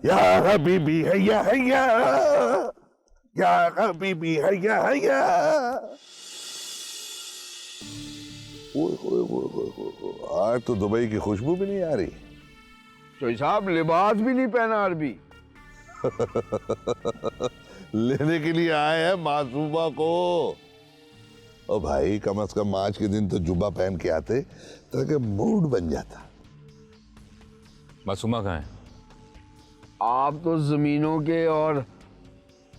या हबीबी हैया हैया, या हबीबी हैया हैया। आज तो दुबई की खुशबू भी नहीं आ रही। तो साहब लिबास भी नहीं पहना अरबी। लेने के लिए आए हैं मासूमा को। ओ भाई कम से कम आज के दिन तो जुब्बा पहन के आते ताकि मूड बन जाता। मासूमा कहाँ है? आप तो जमीनों के और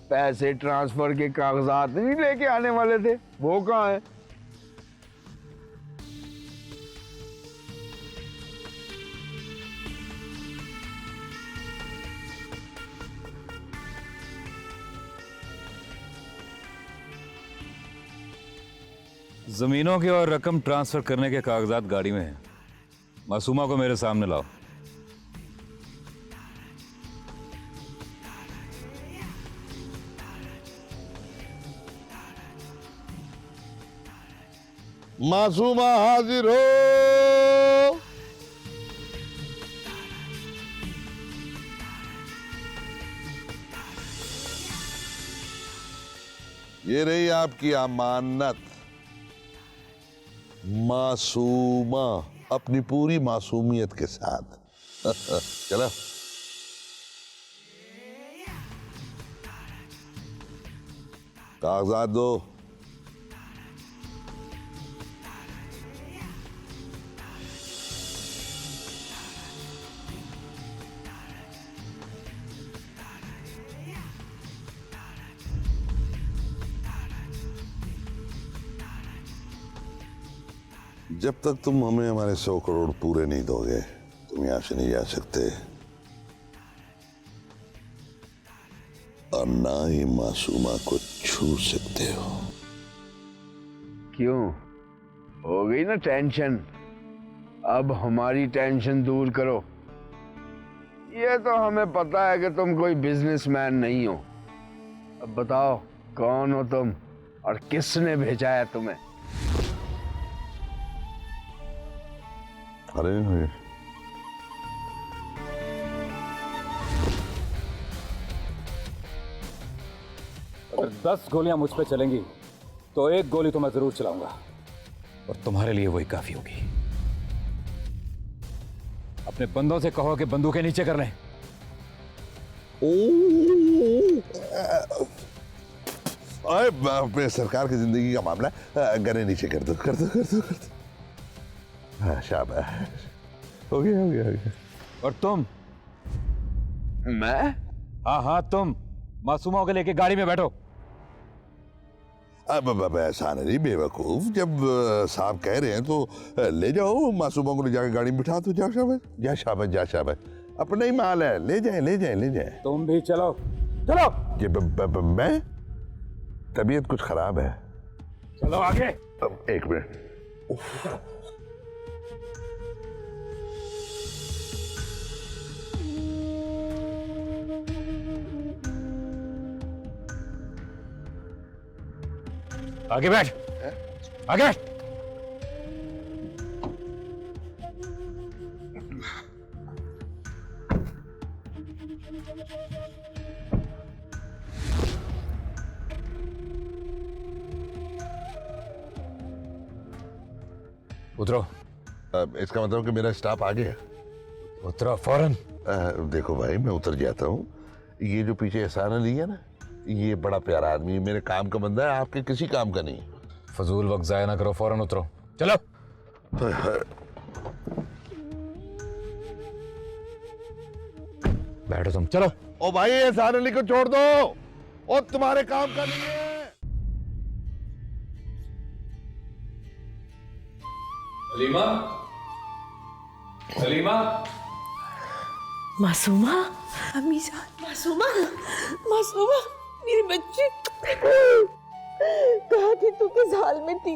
पैसे ट्रांसफर के कागजात नहीं लेके आने वाले थे, वो कहाँ है? जमीनों के और रकम ट्रांसफर करने के कागजात गाड़ी में हैं। मासूमा को मेरे सामने लाओ। मासूमा हाजिर हो। ये रही आपकी अमानत मासूमा, अपनी पूरी मासूमियत के साथ। चलो कागजात दो। जब तक तुम हमें हमारे 100 करोड़ पूरे नहीं दोगे तुम यहां से नहीं जा सकते, और ना ही मासूमा को छू सकते हो। क्यों? हो गई ना टेंशन? अब हमारी टेंशन दूर करो। ये तो हमें पता है कि तुम कोई बिजनेसमैन नहीं हो। अब बताओ कौन हो तुम और किसने भेजा है तुम्हें? अरे अगर 10 गोलियां मुझ पे चलेंगी तो एक गोली तो मैं जरूर चलाऊंगा, और तुम्हारे लिए वही काफी होगी। अपने बंदों से कहो कि बंदूकें नीचे कर लें। अपने सरकार की जिंदगी का मामला, गने नीचे कर दो कर दो कर दो कर दो। हाँ शाबाश, हो गया हो गया हो गया। और तुम? मैं? हाँ हाँ तुम मासूमा को लेके गाड़ी में बैठो। अब ऐसा नहीं बेवकूफ, जब साहब कह रहे हैं तो ले जाओ मासूमा को, ले जाकर गाड़ी में बिठा दो। जाओ शाबाश, जा शाबाश जा शाबाश, अपना ही माल है, ले जाए ले जाए ले जाए। तुम भी चलो चलो। ये मैं, तबीयत कुछ खराब है। चलो आगे। अब एक मिनट। आगे बैठ, आगे। उतरो। इसका मतलब कि मेरा स्टाफ आ गया? उतरो फौरन। देखो भाई मैं उतर जाता हूँ। ये जो पीछे एहसान अली है ना, ये बड़ा प्यारा आदमी है, मेरे काम का बंदा है, आपके किसी काम का नहीं। फजूल वक्त जाया ना करो, फौरन उतरो। चलो। बैठो तुम, चलो। ओ भाई एहसान अली को छोड़ दो, और तुम्हारे काम का नहीं है। सलीमा, सलीमा। मासूमा, अम्मी जान, मासूमा, मासूमा, मेरी बच्ची कहाँ थी तू? किस हाल में थी?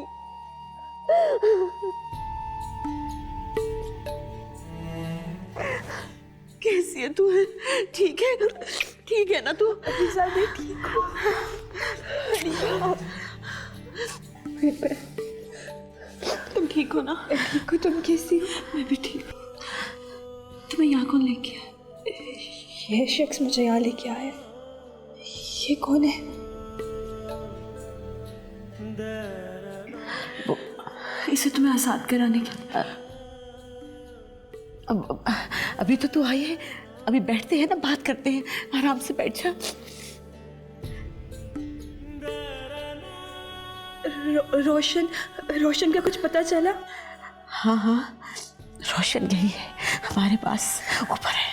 कैसी है तू? ठीक है? ठीक है ना तू? अम्मी जान मैं ठीक हूँ। तुम ठीक हो ना? ठीक हो, तुम कैसी हो? मैं भी ठीक हूँ। तुम्हें यहाँ कौन लेके आया? ये शख्स मुझे यहाँ लेके आया है। ये कौन है? इसे तुम्हें आजाद कराने के अभी तो तू आई है, अभी बैठते हैं ना, बात करते हैं, आराम से बैठ जा। रोशन का कुछ पता चला? हाँ हाँ, रोशन यही है हमारे पास, ऊपर है।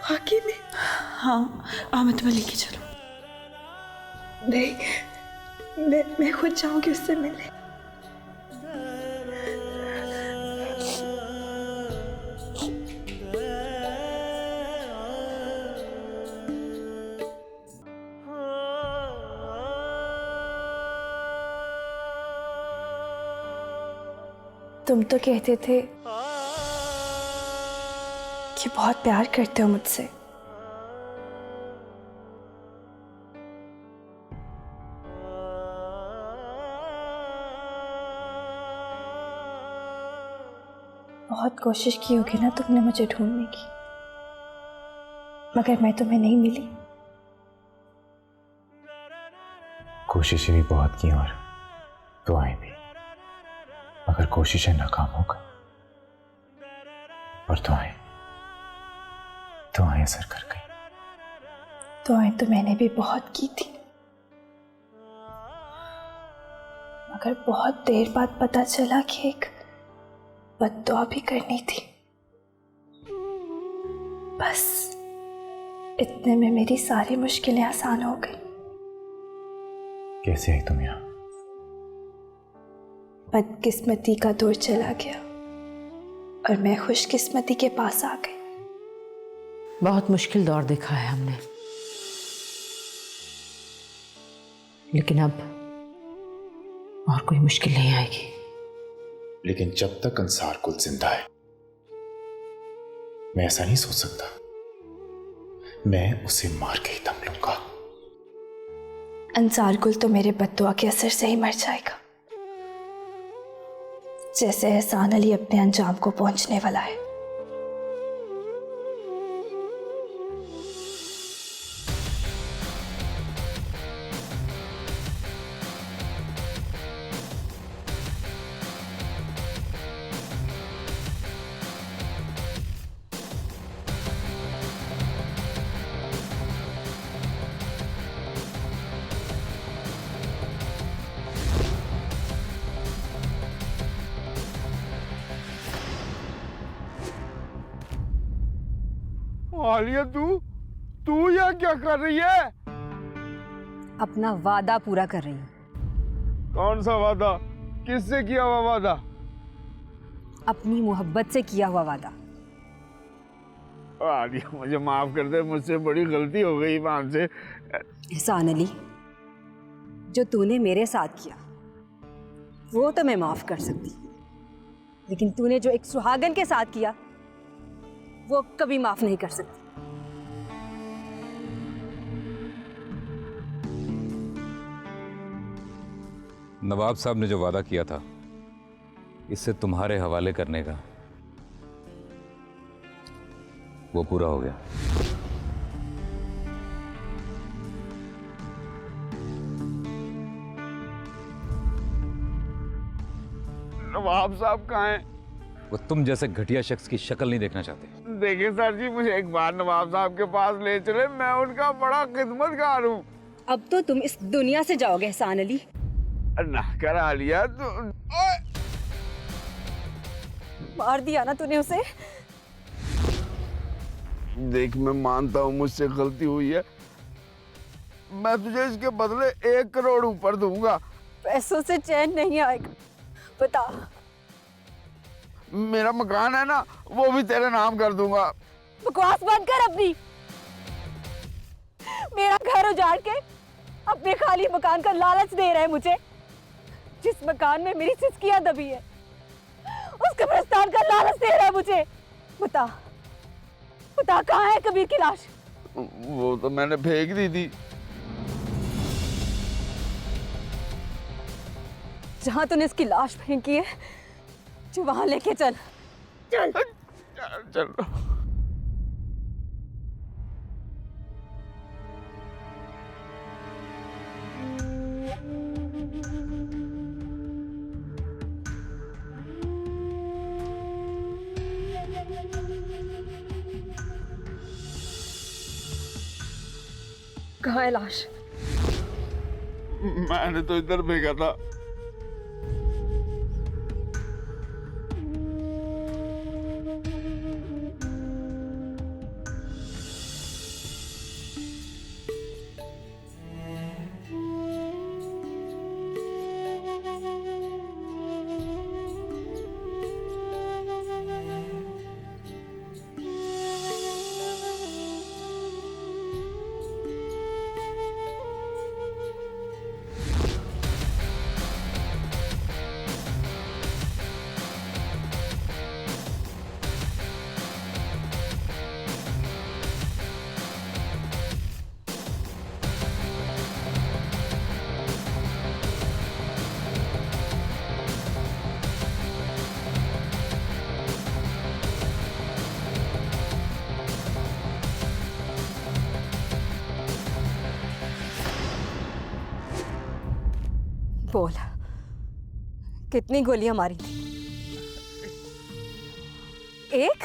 वाकई में? हाँ, मैं तुम्हें लेके चलूं? नहीं, मैं खुद जाऊंगी उससे मिलने। तुम तो कहते थे कि बहुत प्यार करते हो मुझसे। बहुत कोशिश की होगी ना तुमने मुझे ढूंढने की, मगर मैं तुम्हें नहीं मिली। कोशिशें भी बहुत की और दुआएं भी, मगर कोशिशें नाकाम हो गई और दुआएं असर कर गई। दुआएं तो मैंने भी बहुत की थी, मगर बहुत देर बाद पता चला कि एक बद्दुआ भी करनी थी। बस इतने में मेरी सारी मुश्किलें आसान हो गई। कैसे आई तुम यहाँ? बदकिस्मती का दौर चला गया और मैं खुशकिस्मती के पास आ गई। बहुत मुश्किल दौर देखा है हमने, लेकिन अब और कोई मुश्किल नहीं आएगी। लेकिन जब तक अंसार कुल जिंदा है, मैं ऐसा नहीं सोच सकता। मैं उसे मार के ही दम लूंगा। अंसार कुल तो मेरे बद्दुआ के असर से ही मर जाएगा, जैसे एहसान अली अपने अंजाम को पहुंचने वाला है। आलिया, तू यहाँ क्या कर रही है? अपना वादा पूरा कर रही हूँ। कौन सा वादा? किससे किया हुआ वादा? अपनी मोहब्बत से किया हुआ वादा। आलिया, मुझे माफ कर दे, मुझसे बड़ी गलती हो गई ईमान से। एहसान अली, जो तूने मेरे साथ किया वो तो मैं माफ कर सकती, लेकिन तूने जो एक सुहागन के साथ किया वो कभी माफ नहीं कर सकती। नवाब साहब ने जो वादा किया था इसे तुम्हारे हवाले करने का, वो पूरा हो गया। नवाब साहब कहाँ हैं? वो तुम जैसे घटिया शख्स की शक्ल नहीं देखना चाहते। देखिए सर जी, मुझे एक बार नवाब साहब के पास ले चले, मैं उनका बड़ा खिदमतगार हूँ। अब तो तुम इस दुनिया से जाओगे एहसान अली। ना करा लिया तो मार दिया ना तूने उसे। देख, मैं मानता हूँ मुझसे गलती हुई है, मैं तुझे इसके बदले 1 करोड़ ऊपर दूंगा। पैसों से चैन नहीं आएगा, बता। मेरा मकान है ना, वो भी तेरे नाम कर दूंगा। बकवास बंद कर अपनी। मेरा घर उजाड़ के अपने खाली मकान का लालच दे रहा है मुझे। जिस मकान में मेरी सिसकियां दबी है उस कब्रिस्तान का लालच दे रहा है मुझे। बता कहाँ है कबीर की लाश? वो तो मैंने फेंक दी थी। जहां तूने इसकी लाश फेंकी है, जो वहां लेके चल। चल। कहाँ है लाश? मैंने तो इधर फेंका था। बोल, कितनी गोलियां मारी थी? एक?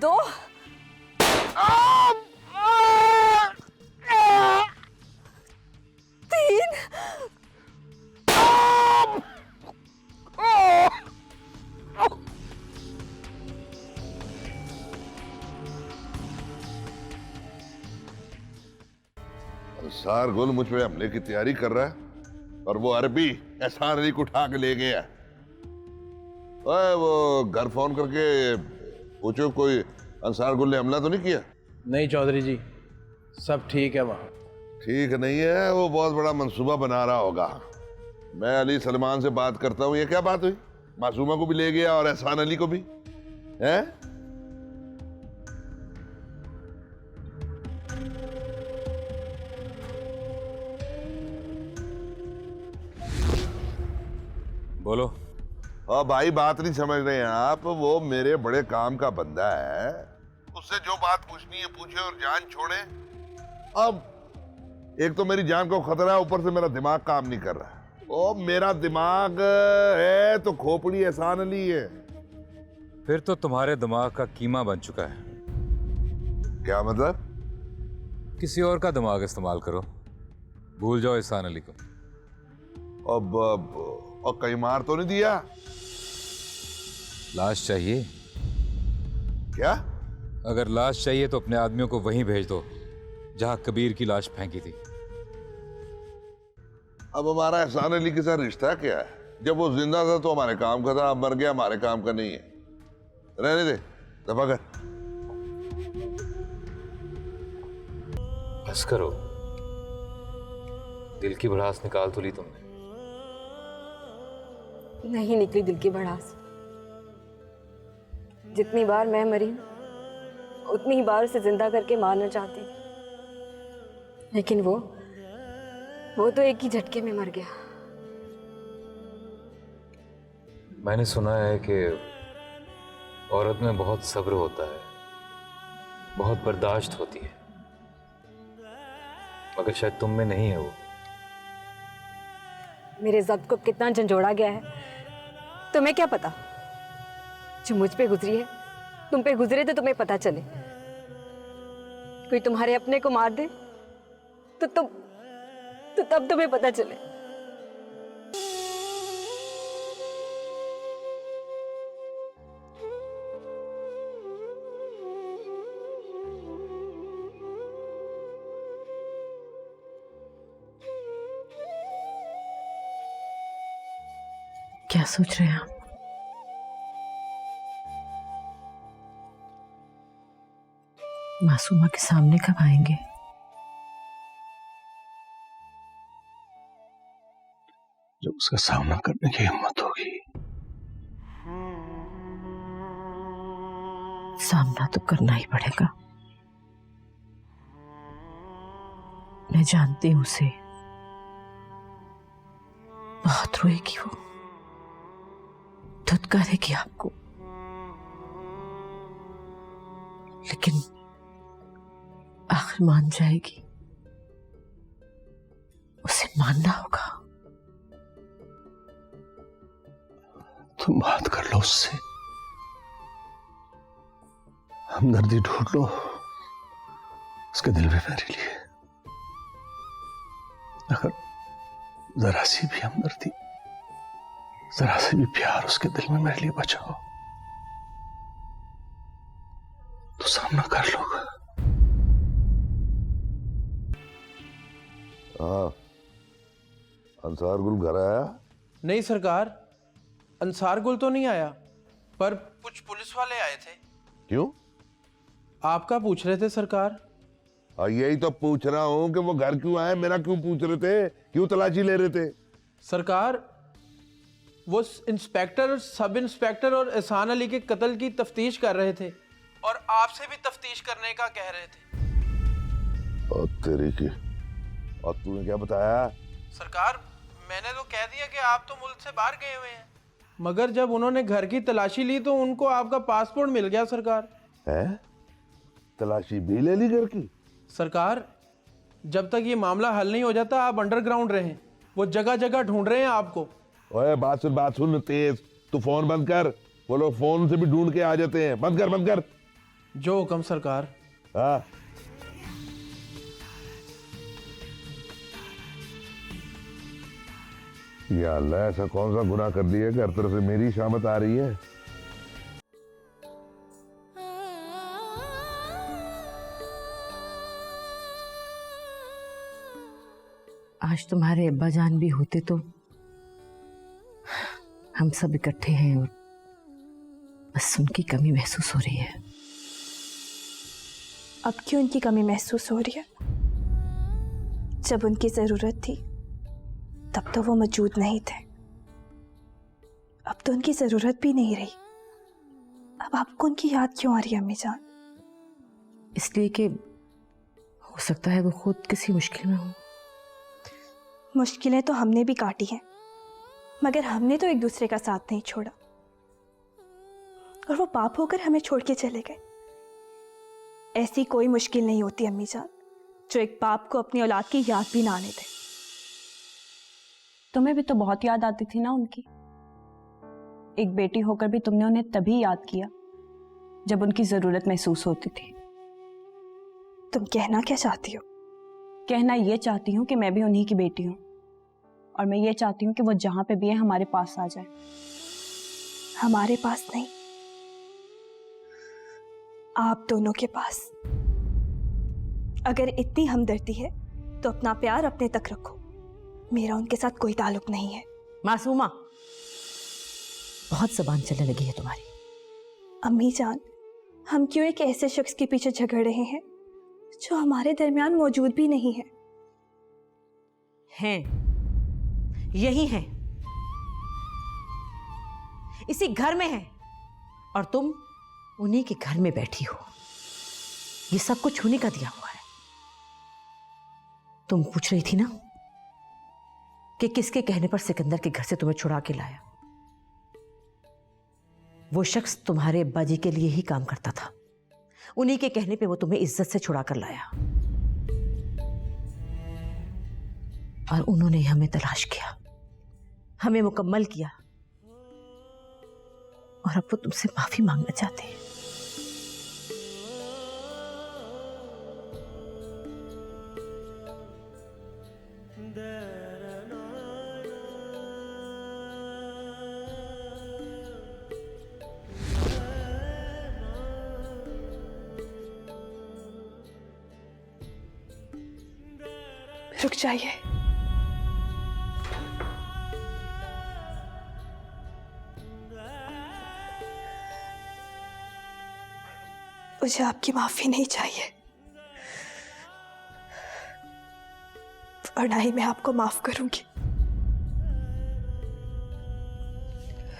दो? तीन? अंसार गुल मुझ पे हमले की तैयारी कर रहा है और वो अरबी एहसान अली को उठा के ले गया। ओए वो घर फोन करके पूछो कोई अंसार गुल ने हमला तो नहीं किया? नहीं चौधरी जी, सब ठीक है वहाँ। ठीक नहीं है, वो बहुत बड़ा मंसूबा बना रहा होगा। मैं अली सलमान से बात करता हूँ। ये क्या बात हुई? मासूमा को भी ले गया और एहसान अली को भी? हैं? बोलो। हाँ भाई, बात नहीं समझ रहे हैं आप। वो मेरे बड़े काम का बंदा है, उससे जो बात पूछनी है पूछे और जान छोड़े। अब एक तो मेरी जान को खतरा है, ऊपर से मेरा दिमाग काम नहीं कर रहा। ओ मेरा दिमाग है तो खोपड़ी एहसान अली है। फिर तो तुम्हारे दिमाग का कीमा बन चुका है। क्या मतलब? किसी और का दिमाग इस्तेमाल करो, भूल जाओ एहसान अली को। अब और कहीं मार तो नहीं दिया? लाश चाहिए? क्या? अगर लाश चाहिए तो अपने आदमियों को वहीं भेज दो जहां कबीर की लाश फेंकी थी। अब हमारा एहसान अली के साथ रिश्ता क्या है? जब वो जिंदा था तो हमारे काम का था, अब मर गया हमारे काम का नहीं है। रहने दे, दफा कर। बस करो, दिल की भड़ास निकाल तो ली तुमने। नहीं निकली दिल की भड़ास। जितनी बार मैं मरी उतनी ही बार उसे जिंदा करके मारना चाहती, लेकिन वो तो एक ही झटके में मर गया। मैंने सुना है कि औरत में बहुत सब्र होता है, बहुत बर्दाश्त होती है, मगर शायद तुम में नहीं है वो। मेरे ज़ब्त को कितना झंझोड़ा गया है तुम्हें क्या पता? जो मुझ पे गुजरी है तुम पे गुजरे तो तुम्हें पता चले। कोई तुम्हारे अपने को मार दे तो तब तुम्हें पता चले। क्या सोच रहे हैं आप? मासूमा के सामने कब आएंगे? जब उसका सामना करने की हिम्मत होगी। सामना तो करना ही पड़ेगा। मैं जानती हूं उसे, बहुत रोएगी वो, धुतकारेगी आपको, लेकिन आखिर मान जाएगी। उसे मानना होगा। तुम बात कर लो उससे। हमदर्दी ढूंढ लो उसके दिल में मेरे लिए। अगर जरा सी भी हमदर्दी, जरा सी भी प्यार उसके दिल में मेरे लिए बचा हो तो सामना कर लो। हाँ, अंसार गुल घर आया? नहीं सरकार, अंसार गुल तो नहीं आया, पर कुछ पुलिस वाले आए थे। क्यों? आपका पूछ रहे थे सरकार। यही तो पूछ रहा हूं कि वो घर क्यों आए, मेरा क्यों पूछ रहे थे, क्यों तलाशी ले रहे थे? सरकार, वो इंस्पेक्टर, सब इंस्पेक्टर और एहसान अली के कत्ल की तफ्तीश कर रहे थे और आपसे भी तफ्तीश करने का कह रहे थे। और तेरी की, और तूने क्या बताया? सरकार, मैंने तो कह दिया कि आप तो मुल्क से बाहर गए हुए हैं, मगर जब उन्होंने घर की तलाशी ली तो उनको आपका पासपोर्ट मिल गया सरकार। है? तलाशी भी ले ली घर की? सरकार, जब तक ये मामला हल नहीं हो जाता आप अंडरग्राउंड रहें, वो जगह जगह ढूंढ रहे हैं आपको। ओए बात सुन तेज, तू फोन बंद कर, वो लोग फोन से भी ढूंढ के आ जाते हैं। बंद कर। जो हुक्म सरकार। हाँ, या अल्लाह, ऐसा कौन सा गुनाह कर दिया कि हर तरफ से मेरी शामत आ रही है? आज तुम्हारे अब्बा जान भी होते तो हम सब इकट्ठे हैं और बस उनकी कमी महसूस हो रही है। अब क्यों उनकी कमी महसूस हो रही है? जब उनकी जरूरत थी तब तो वो मौजूद नहीं थे, अब तो उनकी जरूरत भी नहीं रही। अब आपको उनकी याद क्यों आ रही है अम्मी जान? इसलिए कि हो सकता है वो खुद किसी मुश्किल में हो। मुश्किलें तो हमने भी काटी हैं, मगर हमने तो एक दूसरे का साथ नहीं छोड़ा और वो पाप होकर हमें छोड़ के चले गए। ऐसी कोई मुश्किल नहीं होती अम्मी जान जो एक बाप को अपनी औलाद की याद भी ना आने दे। तुम्हें भी तो बहुत याद आती थी ना उनकी। एक बेटी होकर भी तुमने उन्हें तभी याद किया जब उनकी जरूरत महसूस होती थी। तुम कहना क्या चाहती हो? कहना ये चाहती हूँ कि मैं भी उन्हीं की बेटी हूँ और मैं ये चाहती हूँ कि वो जहां पे भी है हमारे पास आ जाए। हमारे पास नहीं, आप दोनों के पास। अगर इतनी हमदर्दी है तो अपना प्यार अपने तक रखो, मेरा उनके साथ कोई ताल्लुक नहीं है। मासूमा, बहुत जबान चलने लगी है तुम्हारी। अम्मी जान, हम क्यों एक ऐसे शख्स के पीछे झगड़ रहे हैं जो हमारे दरमियान मौजूद भी नहीं है? हैं, यही हैं, इसी घर में हैं और तुम उन्हीं के घर में बैठी हो। ये सब कुछ उन्हीं का दिया हुआ है। तुम पूछ रही थी ना कि किसके कहने पर सिकंदर के घर से तुम्हें छुड़ा के लाया। वो शख्स तुम्हारे अब्बा जी के लिए ही काम करता था, उन्हीं के कहने पे वो तुम्हें इज्जत से छुड़ा कर लाया और उन्होंने हमें तलाश किया, हमें मुकम्मल किया और अब वो तुमसे माफी मांगना चाहते हैं। रुक जाइए। मुझे आपकी माफी नहीं चाहिए और ना ही मैं आपको माफ करूंगी।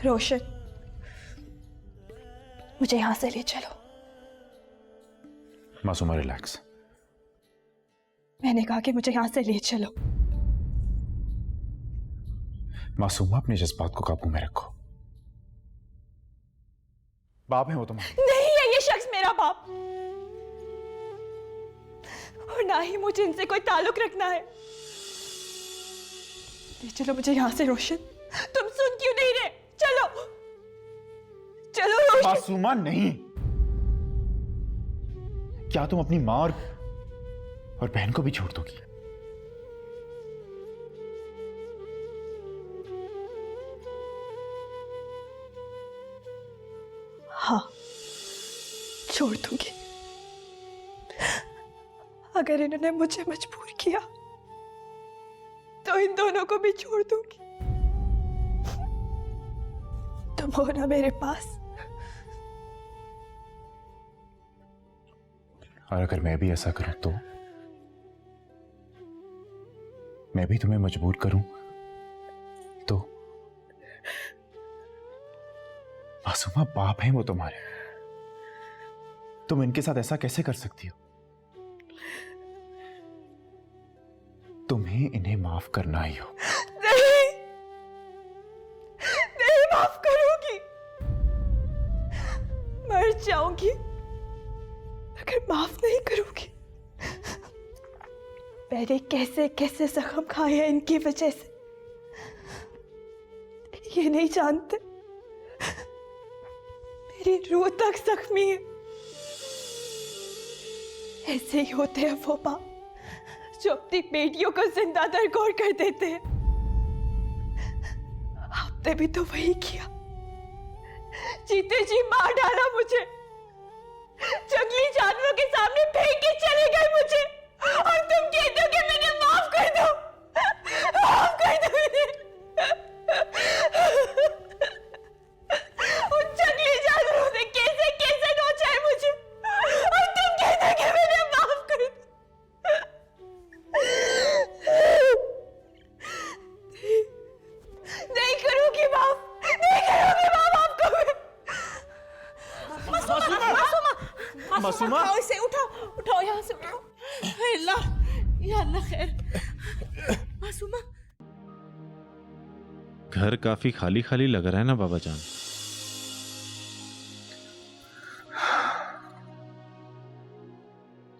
रोशन, मुझे यहां से ले चलो। मासूमा रिलैक्स। मैंने कहा कि मुझे यहां से ले चलो। मासूमा, अपने जज्बात को काबू में रखो। बाप है वो तुम्हारे। नहीं है ये शख्स मेरा बाप और ना ही मुझे इनसे कोई ताल्लुक रखना है। ले चलो मुझे यहां से। रोशन, तुम सुन क्यों नहीं रहे? चलो चलो रोशन। मासूमा नहीं, क्या तुम अपनी माँ और बहन को भी छोड़ दोगी? हाँ, छोड़ दूंगी। अगर इन्होंने मुझे मजबूर किया तो इन दोनों को भी छोड़ दूंगी। तुम हो ना मेरे पास। और अगर मैं भी ऐसा करूं तो मैं भी तुम्हें मजबूर करूं तो? मासूमा, बाप हैं वो तुम्हारे, तुम इनके साथ ऐसा कैसे कर सकती हो? तुम्हें इन्हें माफ करना ही हो। नहीं, नहीं माफ करूंगी। मर जाऊंगी अगर माफ नहीं करूंगी। मैंने कैसे कैसे जख्म खाए हैं इनकी वजह से, ये नहीं जानते। मेरी रूह तक जख्मी है। ऐसे ही होते हैं वो बाप जो अपनी बेटियों को जिंदा दरगोर कर देते हैं। आपने भी तो वही किया। जीते जी मार डाला मुझे, जंगली जानवरों के सामने फेंक के चले गए मुझे, और तुम कहते हो कि मैंने माफ कर दो, माफ कर दो इन्हें। उन जंगली जानवरों ने कैसे कैसे नोचा है मुझे, और तुम कहते हो कि मैंने माफ कर दो। नहीं करूंगी माफ, नहीं करूंगी माफ आपको मैं। मासूमा, उठाओ इसे, उठाओ उठाओ, यहाँ से उठाओ। हे अल्लाह, या अल्लाह खैर। मासूमा, घर काफी खाली खाली लग रहा है ना बाबा जान?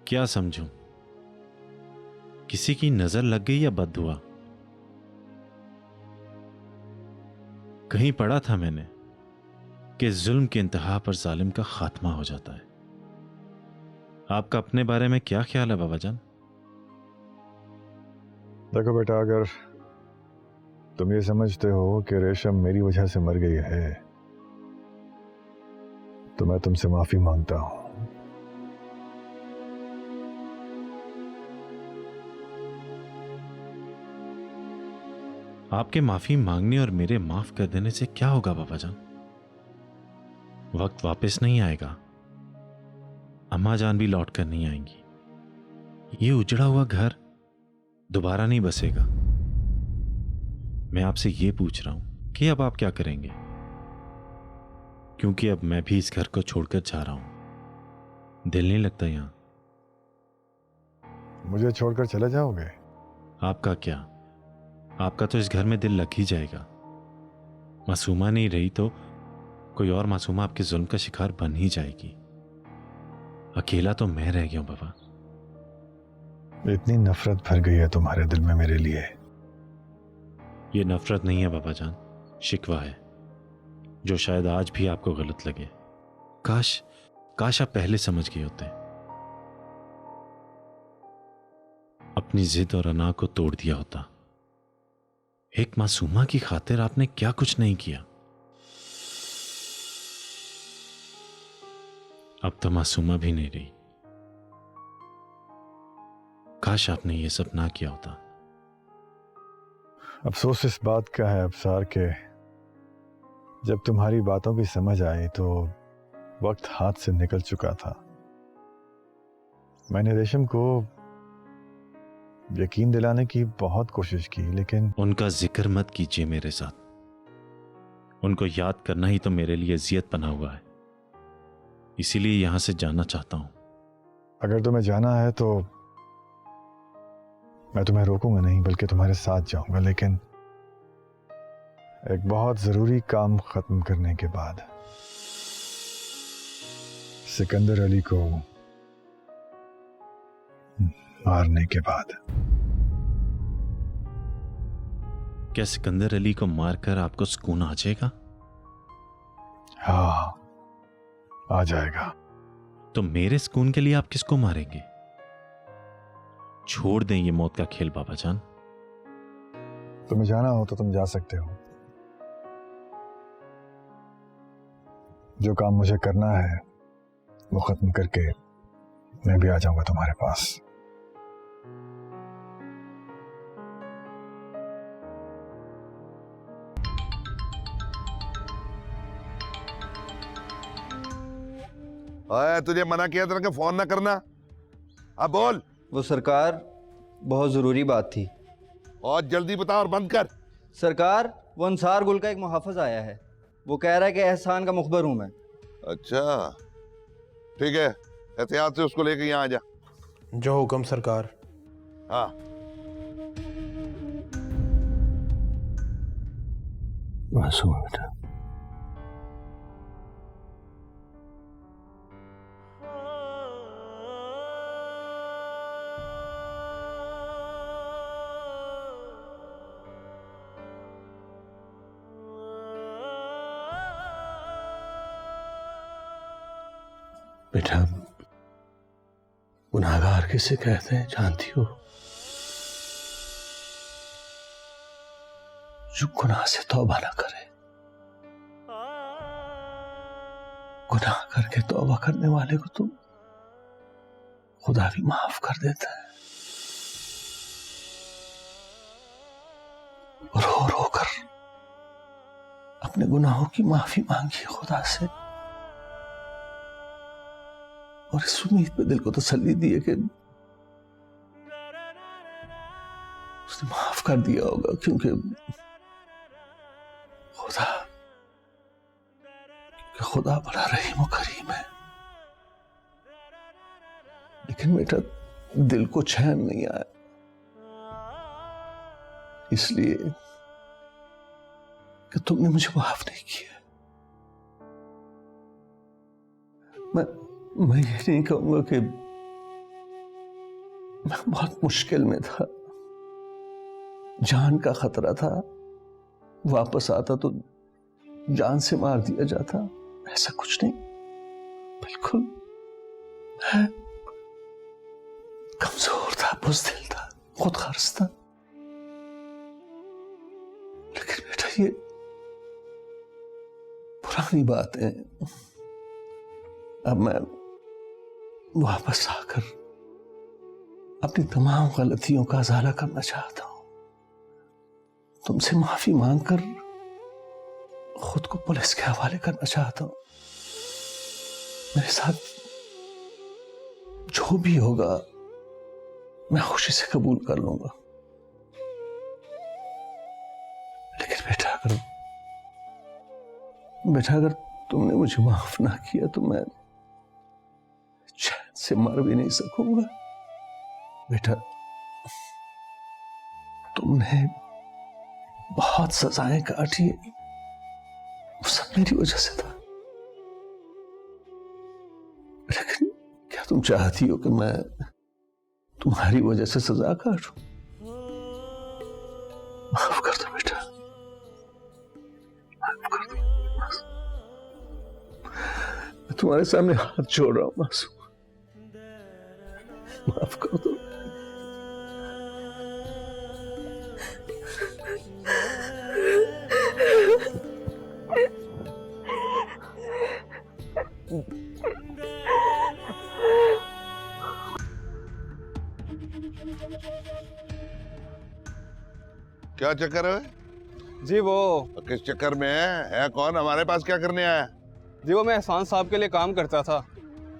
क्या समझूं? किसी की नजर लग गई या बद्दुआ? कहीं पढ़ा था मैंने कि जुल्म की इंतहा पर जालिम का खात्मा हो जाता है। आपका अपने बारे में क्या ख्याल है बाबा जान? देखो बेटा, अगर तुम ये समझते हो कि रेशम मेरी वजह से मर गई है तो मैं तुमसे माफी मांगता हूं। आपके माफी मांगने और मेरे माफ कर देने से क्या होगा बाबा जान? वक्त वापस नहीं आएगा, अम्मा जान भी लौट कर नहीं आएंगी। ये उजड़ा हुआ घर दोबारा नहीं बसेगा। मैं आपसे ये पूछ रहा हूं कि अब आप क्या करेंगे? क्योंकि अब मैं भी इस घर को छोड़कर जा रहा हूं। दिल नहीं लगता यहां। मुझे छोड़कर चले जाओगे? आपका क्या, आपका तो इस घर में दिल लग ही जाएगा। मासूमा नहीं रही तो कोई और मासूमा आपके जुल्म का शिकार बन ही जाएगी। अकेला तो मैं रह गया हूं बाबा। इतनी नफरत भर गई है तुम्हारे दिल में मेरे लिए। ये नफरत नहीं है बाबा जान, शिकवा है, जो शायद आज भी आपको गलत लगे। काश आप पहले समझ गए होते। अपनी जिद और अना को तोड़ दिया होता। एक मासूमा की खातिर आपने क्या कुछ नहीं किया। अब तो मासूमा भी नहीं रही। काश आपने ये सब ना किया होता। अफसोस इस बात का है अफसार के जब तुम्हारी बातों की समझ आई तो वक्त हाथ से निकल चुका था। मैंने रेशम को यकीन दिलाने की बहुत कोशिश की, लेकिन उनका जिक्र मत कीजिए मेरे साथ। उनको याद करना ही तो मेरे लिए अजियत बना हुआ है। इसीलिए यहां से जाना चाहता हूं। अगर तुम्हें जाना है तो मैं तुम्हें रोकूंगा नहीं, बल्कि तुम्हारे साथ जाऊंगा, लेकिन एक बहुत जरूरी काम खत्म करने के बाद। सिकंदर अली को मारने के बाद। क्या सिकंदर अली को मारकर आपको सुकून आ जाएगा? हाँ, आ जाएगा। तो मेरे सुकून के लिए आप किसको मारेंगे? छोड़ दें ये मौत का खेल बाबा जान। तुम्हें जाना हो तो तुम जा सकते हो। जो काम मुझे करना है वो खत्म करके मैं भी आ जाऊंगा तुम्हारे पास। तुझे मना किया था कि फोन ना करना। अब बोल। वो सरकार, बहुत ज़रूरी बात थी। और जल्दी बता और बंद कर। सरकार, वो अंसार गुल का एक मुहाफ़िज आया है। वो कह रहा है कि एहसान का मुखबर हूं मैं। अच्छा ठीक है, एहतियात से उसको लेके यहाँ आ जा। जो हुक्म सरकार। हाँ। मासूम बेटा, बेटा गुनाहगार किसे कहते हैं जानती हो? जो गुनाह से तौबा ना करे। गुनाह करके तौबा करने वाले को तो खुदा भी माफ कर देता है। रो रो कर अपने गुनाहों की माफी मांगी खुदा से, और इस उम्मीद पे दिल को तसल्ली दी है कि उसने माफ कर दिया होगा, क्योंकि खुदा बड़ा रहीम और करीम है। लेकिन बेटा दिल को चैन नहीं आया, इसलिए कि तुमने मुझे माफ नहीं किया। मैं ये नहीं कहूंगा कि मैं बहुत मुश्किल में था, जान का खतरा था, वापस आता तो जान से मार दिया जाता, ऐसा कुछ नहीं। बिल्कुल मैं कमजोर था, बुज़दिल था, खुद गर्ज था। लेकिन बेटा ये पुरानी बातें, अब मैं वापस आकर अपनी तमाम गलतियों का इज़ाला करना चाहता हूं। तुमसे माफी मांगकर खुद को पुलिस के हवाले करना चाहता हूं। मेरे साथ जो भी होगा मैं खुशी से कबूल कर लूंगा। लेकिन बेटा अगर तुमने मुझे माफ ना किया तो मैं चैन से मर भी नहीं सकूंगा। बेटा तुमने बहुत सजाएं काटी है, वो सब मेरी वजह से था। लेकिन क्या तुम चाहती हो कि मैं तुम्हारी वजह से सजा काटूं? माफ कर दो बेटा, माफ कर दो। मैं तुम्हारे सामने हाथ जोड़ रहा हूं मासूम, माफ कर दो। क्या चक्कर है जी? वो किस चक्कर में है कौन? हमारे पास क्या करने आया? जी वो मैं एहसान साहब के लिए काम करता था,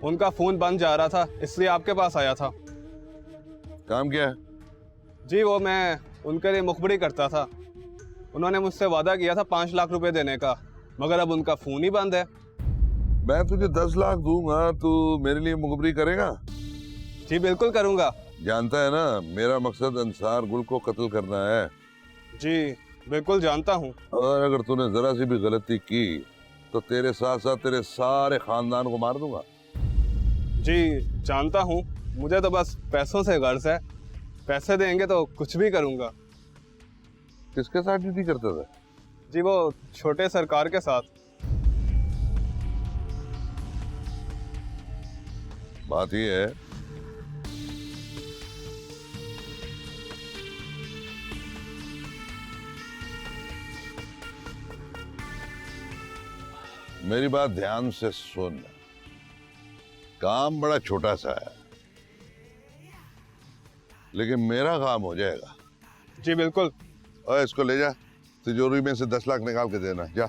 उनका फोन बंद जा रहा था, इसलिए आपके पास आया था। काम क्या है? जी वो मैं उनके लिए मुखबरी करता था। उन्होंने मुझसे वादा किया था 5 लाख रुपए देने का, मगर अब उनका फोन ही बंद है। मैं तुझे 10 लाख दूंगा, तू मेरे लिए मुखबरी करेगा? जी बिल्कुल करूंगा। जानता है ना मेरा मकसद अंसार गुल को कत्ल करना है। जी बिल्कुल जानता हूँ। और अगर तूने जरा सी भी गलती की तो तेरे साथ साथ तेरे सारे खानदान को मार दूंगा। जी जानता हूँ, मुझे तो बस पैसों से गर्ज है, पैसे देंगे तो कुछ भी करूंगा। किसके साथ ड्यूटी करता था? जी वो छोटे सरकार के साथ। बात ये है, मेरी बात ध्यान से सुन। काम बड़ा छोटा सा है, लेकिन मेरा काम हो जाएगा। जी बिल्कुल। और इसको ले जा, तिजोरी में से 10 लाख निकाल के देना। जा।